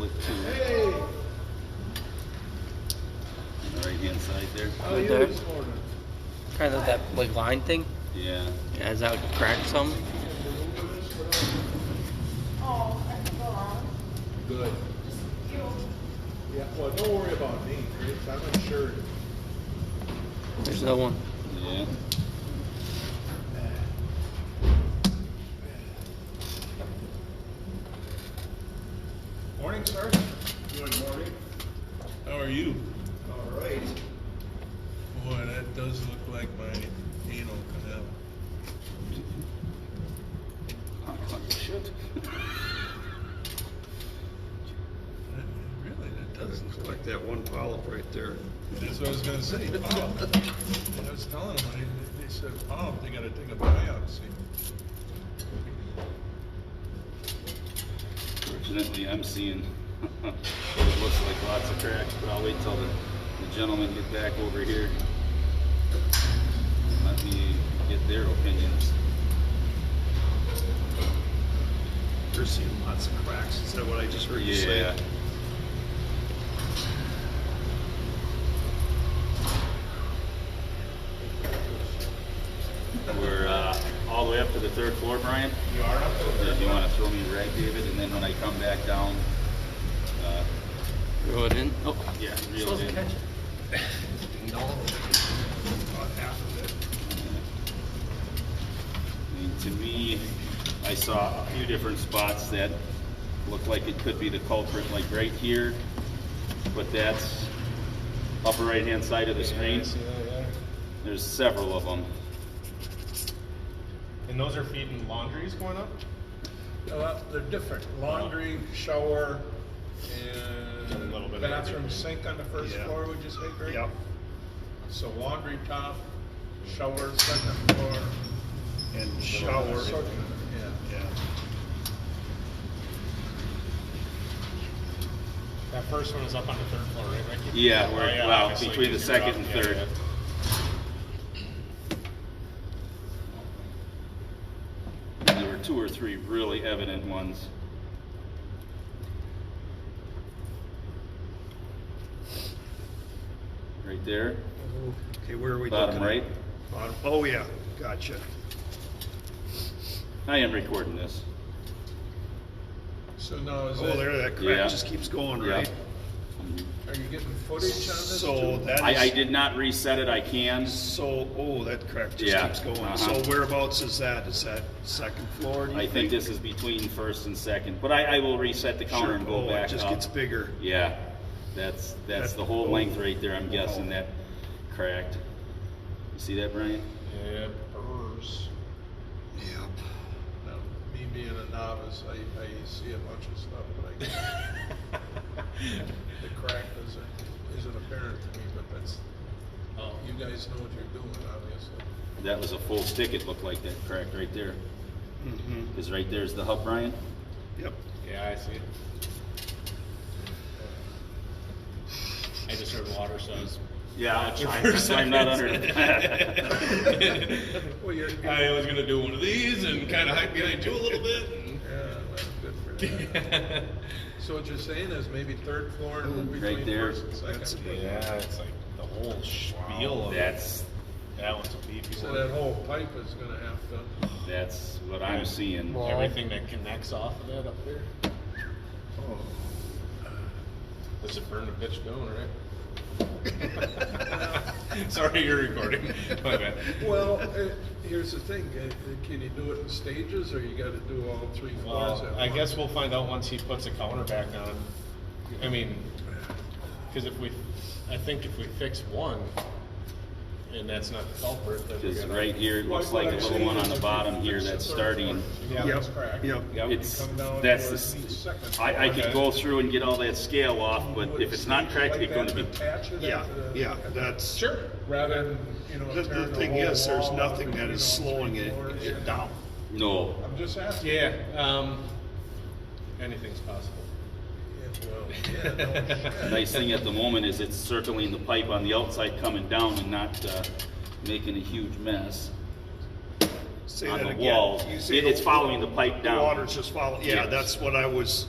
split two. Hey! On the right hand side there. How Right you there. this morning? Kind of that like line thing. Yeah. Yeah, is that cracked some? Oh, I can go on. Good. Yeah, well, don't worry about me, Chris. I'm insured. There's no one. Yeah. Morning, sir. Good morning. How are you? All right. Boy, that does look like my anal canal. Oh, shit. Really, that does Doesn't look look like that one polyp right there. That's what I was gonna say. Polyp. I was telling them, they said polyp, they gotta take a biopsy. Fortunately, I'm seeing what it looks like lots of cracks, but I'll wait till the gentlemen get back over here. Let me get their opinions. You're seeing lots of cracks. Is that what I just heard you say? Yeah. We're all the way up to the third floor, Brian. You are up there. If you want to throw me a rag, David, and then when I come back down, Throw it in. Oh, yeah, reel it in. No. About half of it. I mean, to me, I saw a few different spots that look like it could be the culprit, like right here, but that's upper right-hand side of the screen. There's several of them. And those are feeding laundries going up? They're different. Laundry, shower, A little and bit of bathroom everything. sink on the first Yeah. floor, would you say, Greg? Yep. So laundry top, shower second floor. And shower. Yeah. Yeah. That first one is up on the third floor, right, Ricky? Yeah, Oh, we're well obviously, between the 'cause you're second up- and yeah, third. yeah. There were two or three really evident ones. Right there, Okay, where are we bottom looking? right. Bottom. Oh, yeah. Gotcha. I am recording this. So now is Oh, that, there, that crack Yeah. just keeps going, Yeah. right? are you getting footage on this So too? that is. I did not reset it. I can. So, oh, that crack just Yeah. keeps going. Uh-huh. So whereabouts is that? Is that second floor? do you I think this is between first and second, but I will reset the counter Sure. and go Oh, back it just up. gets bigger. Yeah, that's the whole oh. length right there. I'm guessing that cracked. You see that, Brian? Yeah, purrs. Yep. Now, me being a novice, I see a bunch of stuff, but the crack isn't apparent to me, but that's, Oh. you guys know what you're doing, obviously. That was a full stick. It looked like that cracked right there. Mm-hmm. Because right there's the hub, Brian. Yep. Yeah, I see it. I just heard water, so I was. Yeah, For a that's why I'm not under second. it. Well, I was gonna do one of these and kind of hide behind you a little bit. Yeah, that's good for that. And So what you're saying is maybe third floor and Right between there. first and second. That's floor. yeah, it's like the whole spiel of That's that one's a beefy So one. that whole pipe is gonna have to, what I'm seeing. Everything that connects off of that up there. Does it burn the bitch down, right? Sorry, you're recording. My bad. well, here's the thing, can you do it in stages, or you gotta do all three floors Well, at I once? guess we'll find out once he puts the counter back on. I mean, because I think if we fix one, and that's not the culprit, then we're Because gonna. right here, it looks like a little one on the bottom here that's starting. Yeah, That's cracked. Yep. It's, Come down that's towards the, each second I floor. could go through and get all that scale off, but if it's not cracked, Like it's going to be. that, attach it Yeah. at the- Yeah. That's. Sure. Rather than, The tearing thing whole is, there's wall nothing between that is all slowing three it floors. down. No. I'm just asking. Yeah. Anything's possible. Yeah, well, yeah, no, shit. Nice thing at the moment is it's circling the pipe on the outside coming down and not making a huge mess Say on that the again. walls. You say It's following the pipe The down. water's just following. Yeah, Yes. that's what I was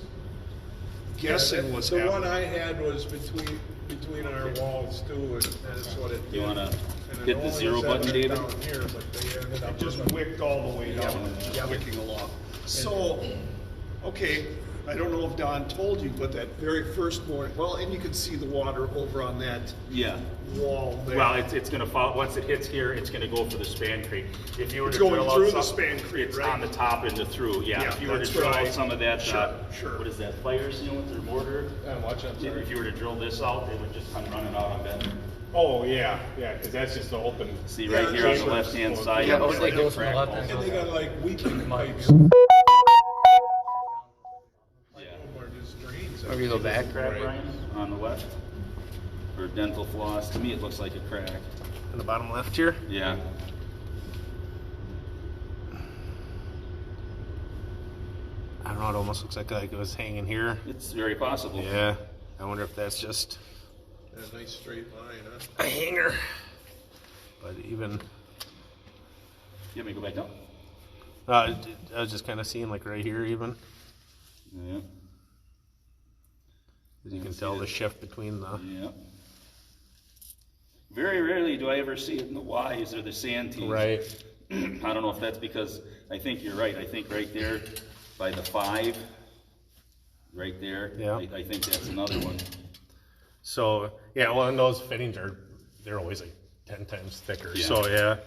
guessing was The one happening. I had was between our walls too, and that's what it did. You wanna And it hit the only zero was button, evident David? down here, but they ended up Just with a- wicked all the way down, Yeah. wicking along. So, okay, I don't know if Don told you, but that very first morning, well, and you can see the water over on that Yeah. wall there. Well, it's gonna fall, once it hits here, it's gonna go for the span creek. If you were It's to going drill out through the some- span creek, it's right? on the top and the through, yeah. Yeah, If you were to that's drill what I- out some of that, Sure. What is that, fire sealant or mortar? I'm watching, I'm sorry. if you were to drill this out, it would just come running out on that. Oh, yeah, because that's just the open. See Yeah, right here on the chambers. left-hand side. Yeah, there's it like a goes from the crack left-hand hole. And they got like weeping pipes. Yeah. Or just drains. Maybe go back. Crack, Brian, on the left? Or dental floss, to me it looks like a crack. In the bottom left here? Yeah. I don't know, it almost looks like it was hanging here. It's very possible. Yeah, I wonder if that's just A nice straight line, huh? a hanger. But even, You want me to go back down? I was just kind of seeing like right here even. Yeah. As you Yeah, can see tell that? the shift between the, Yeah. Very rarely do I ever see it in the Ys or the Santees. right, I don't know if that's because, I think you're right, I think right there by the 5, right there. Yeah. I think that's another one. so, yeah, well, and those fittings they're always like 10 times thicker, Yeah. so yeah.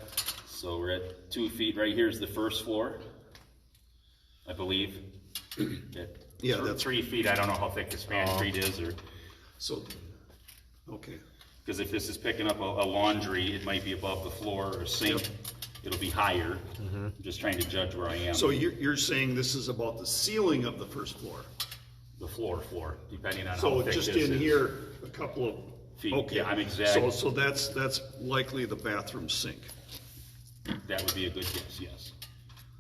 So we're at 2 feet, right here's the first floor, I believe. Yeah, that's 3 feet, I don't know how thick the span creek is, or, so. Okay. because if this is picking up a laundry, it might be above the floor, or a sink, it'll be higher. I'm just trying to judge where I am. So you're saying this is about the ceiling of the first floor? The floor, depending on how So thick just this in is. here, a couple of Feet, Okay. yeah, I'm exact. So that's likely the bathroom sink. That would be a good guess, yes.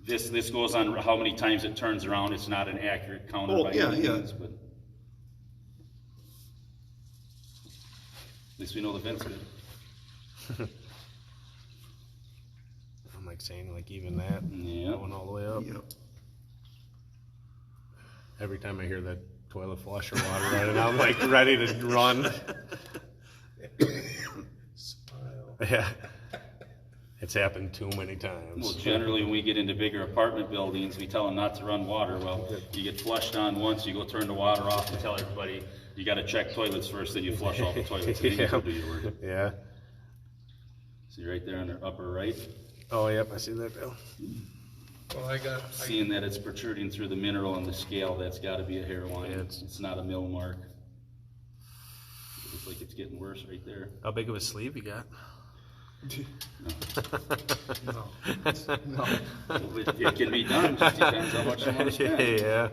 This goes on how many times it turns around. It's not an accurate counter Oh, by yeah, any yeah. means, but at least we know the vent's good. I'm like saying like even that, Yeah. going all the way up. Yep. Every time I hear that toilet flusher water running, I'm like ready to run. Smile. Yeah. It's happened too many Well, times. generally, when we get into bigger apartment buildings, we tell them not to run water. Well, you get flushed on once, you go turn the water off and tell everybody, you gotta check toilets first, then you flush all the toilets, and then you go do your work. Yeah. See right there on the upper right? Oh, yep, I see that now. Well, I Seeing that it's protruding through the mineral and the scale, that's gotta be a hairline. Yeah, It's not a mill mark. It looks like it's getting worse right there. How big of a sleeve you got? It can be done, just depends how much you want to spend. Yeah.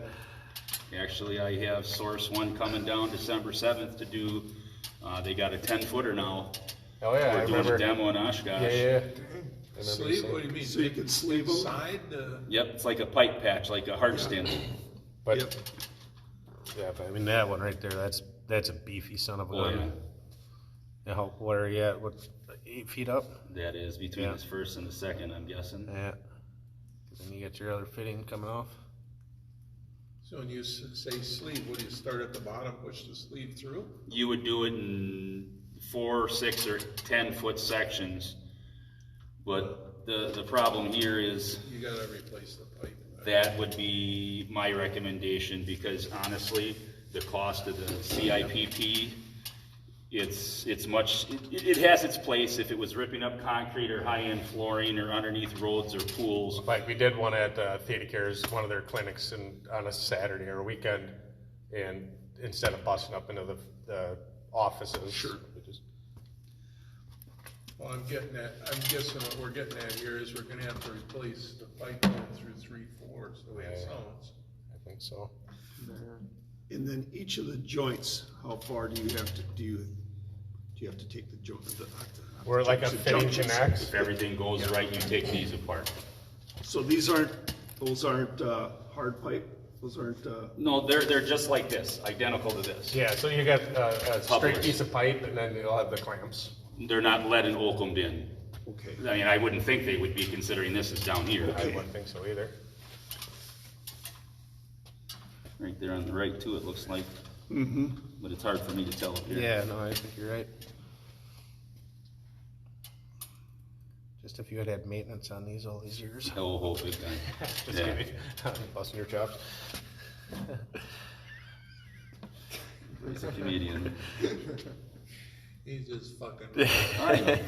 Actually, I have source one coming down December 7th to do, they got a 10-footer now. Oh, yeah, I We're doing a remember. demo in Oshkosh. Yeah. sleeve, what do you mean? So you can sleeve them? Side, Yep, it's like a pipe patch, like a heart stent. But, Yep. yeah, but I mean, that one right there, that's a beefy son of a Oh, gun. yeah. Yeah, how, what are you at? What, 8 feet up? That is between Yeah. this first and the second, I'm guessing. Yeah. Then you got your other fitting coming off. so when you say sleeve, what do you start at the bottom, push the sleeve through? You would do it in 4, 6, or 10-foot sections. But the problem here is You gotta replace the pipe. that would be my recommendation, because honestly, the cost of the CIPP, it's much, it has its place if it was ripping up concrete or high-end flooring or underneath roads or pools. Like we did one at Theta Care's, one of their clinics, on a Saturday or a weekend, and instead of busting up into the offices, Sure. we just, Well, I'm guessing what we're getting at here is we're gonna have to replace the pipe going through 3 floors, the way it Yeah. sounds. I think so. And then each of the joints, how far do you have to, do you have to take the joint? We're like a the fitting junctions? connect. If everything goes right, you take these apart. So those aren't hard pipe, those aren't, No, they're just like this, identical to this. Yeah, so you got a straight Published. piece of pipe, and then you'll have the clamps. They're not lead and oakum in. okay. I mean, I wouldn't think they would be, considering this is down here. I wouldn't think so either. Right there on the right too, it looks like. But it's hard for me to tell up here. Yeah, no, I think you're right. Just if you had had maintenance on these all these years. Oh, big time. Just Yeah. kidding. Busting your chops. He's a comedian. He's just fucking. I know.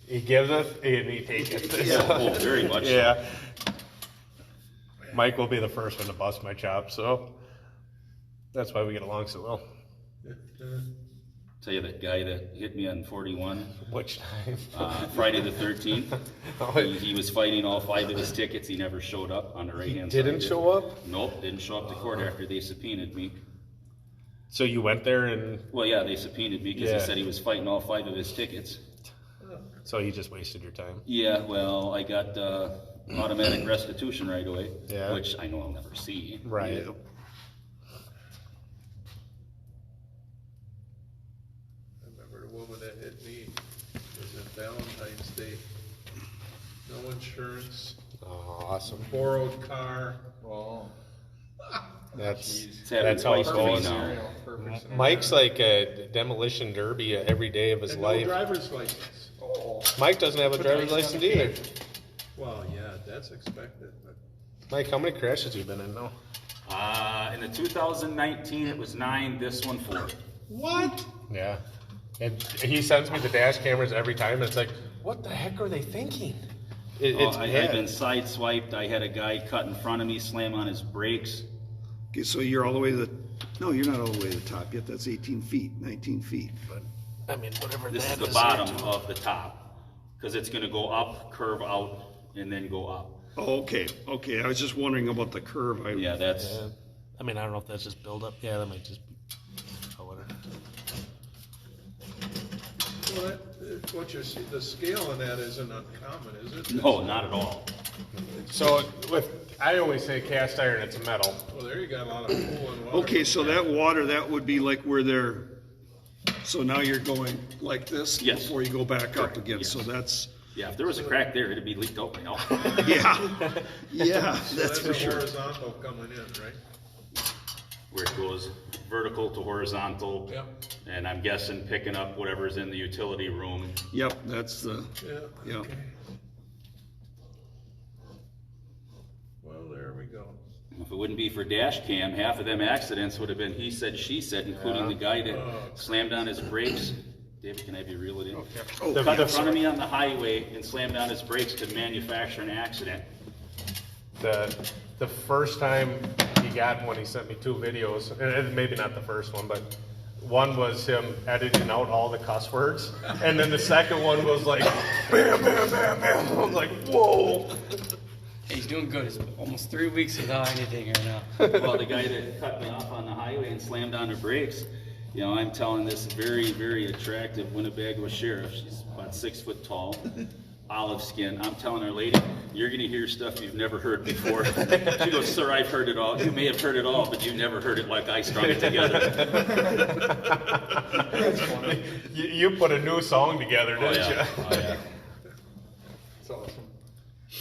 He gives us and he takes it. Yeah. Oh, very much so. Yeah. Mike will be the first one to bust my chops, so that's why we get along so well. Tell you that guy that hit me on 41, Which time? Friday the 13th. Oh, He was fighting all 5 of his tickets. He never showed up on the right hand side. didn't show up? Nope, didn't show up to court after they subpoenaed me. So you went there and Well, yeah, they subpoenaed me because Yeah. he said he was fighting all 5 of his tickets. so you just wasted your time. Yeah, well, I got automatic restitution right away, Yeah. which I know I'll never see. Right. Yeah. I remember the woman that hit me was in Valentine's Day. No insurance, Oh, awesome. borrowed car. That's It's happened that's how it twice to me goes. now. Mike's like a demolition derby every day of his And no life. driver's license. Mike doesn't have a driver's license either. Well, yeah, that's expected, but Mike, how many crashes you been in now? In the 2019, it was 9, this one 4. what? Yeah. And he sends me the dash cameras every time, and it's like, what the heck are they thinking? It's I've bad. been sideswiped. I had a guy cut in front of me, slam on his brakes. Okay, so you're all the way to the, no, you're not all the way to the top yet. That's 18 feet, 19 feet. But, I mean, whatever This is that the is bottom there, too. of the top, because it's gonna go up, curve out, and then go up. Oh, okay. I was just wondering about the curve. Yeah, that's, Yeah. I mean, I don't know if that's just build up. Yeah, that might just be. Oh, whatever. Well, what you're see, the scale in that isn't uncommon, is it? no, not at all. So I always say cast iron, it's metal. Well, there you got a lot of pool and water. Okay, so that water, that would be like where they're, so now you're going like this? Yes. Before you go back up Correct, again, yes. so that's, Yeah, if there was a crack there, it'd be leaked out by now. yeah, So that's for a sure. horizontal coming in, right? Where it goes vertical to horizontal. Yep. And I'm guessing picking up whatever's in the utility room. Yep, that's the, Yeah. yeah. Okay. Well, there we go. If it wouldn't be for dash cam, half of them accidents would have been he said, she said, including the guy that slammed on his brakes. David, can I have you reel it in? Oh, Cut in front of me on the highway and slammed on his brakes to manufacture an accident. The first time he got one, he sent me 2 videos, and maybe not the first one, but one was him editing out all the cuss words, and then the second one was like, bam, bam, bam, bam. I was like, whoa. He's doing good. It's almost 3 weeks without anything right now. Well, the guy that cut me off on the highway and slammed on her brakes, you know, I'm telling this very, very attractive Winnebago sheriff. She's about 6 foot tall, olive skin. I'm telling her, lady, you're going to hear stuff you've never heard before. She goes, sir, I've heard it all. You may have heard it all, but you've never heard it like I strung it together. That's funny. You put a new song together, Oh, didn't yeah. you? Oh, yeah. That's awesome.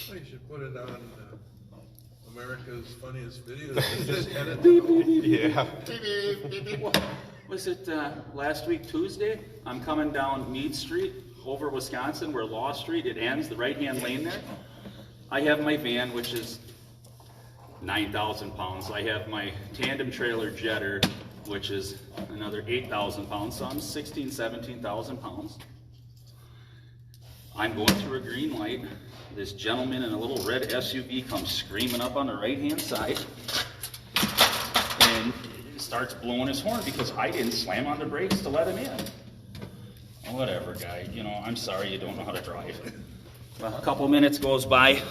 Well, you should put it on America's Funniest Videos. And just edit it all. Yeah. Was it last week, Tuesday? I'm coming down Meade Street over Wisconsin where Law Street, it ends, the right-hand lane there. I have my van, which is 9,000 pounds. I have my tandem trailer jetter, which is another 8,000 pounds. So I'm 16, 17,000 pounds. I'm going through a green light. This gentleman in a little red SUV comes screaming up on the right-hand side and starts blowing his horn because I didn't slam on the brakes to let him in. Whatever, guy. You know, I'm sorry you don't know how to drive. Well, a couple minutes goes by.